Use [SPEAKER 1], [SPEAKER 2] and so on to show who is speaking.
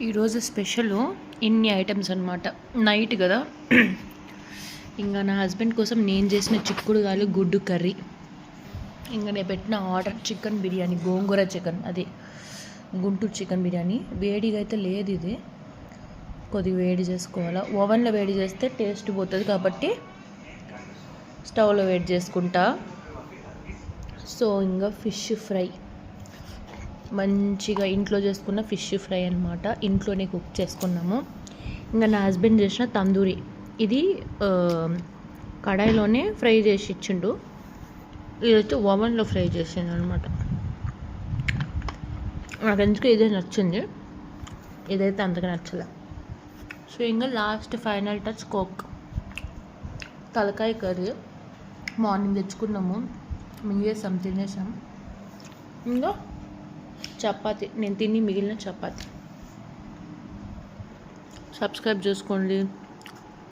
[SPEAKER 1] ఈరోజు స్పెషల్ ఇన్ని ఐటమ్స్ అనమాట. నైట్ కదా, ఇంకా నా హస్బెండ్ కోసం నేను చేసిన చిక్కుడుగాయలు గుడ్డు కర్రీ, ఇంకా నేను పెట్టిన ఆర్డర్ చికెన్ బిర్యానీ, గోంగూర చికెన్, అదే గుంటూరు చికెన్ బిర్యానీ. వేడిగా అయితే లేదు, ఇది కొద్దిగా వేడి చేసుకోవాలా. ఓవెన్లో వేడి చేస్తే టేస్ట్ పోతుంది కాబట్టి స్టవ్లో వేడి చేసుకుంటా. సో ఇంకా ఫిష్ ఫ్రై, మంచిగా ఇంట్లో చేసుకున్న ఫిష్ ఫ్రై అనమాట, ఇంట్లోనే కుక్ చేసుకున్నాము. ఇంకా నా హస్బెండ్ చేసిన తందూరి, ఇది కడాయిలోనే ఫ్రై చేసి ఇచ్చిండు, ఇదైతే ఓవెన్లో ఫ్రై చేసిండు అనమాట. నాకు ఎందుకు ఇదే నచ్చింది, ఇదైతే అంతగా నచ్చలే. సో ఇంకా లాస్ట్ ఫైనల్ టచ్ కోక్. తలకాయ కర్రీ మార్నింగ్ తెచ్చుకున్నాము, మింగేసాం, తినేసాం. ఇంకా చపాతి, నేను తిని మిగిలిన చపాతి. సబ్స్క్రైబ్ చేసుకోండి.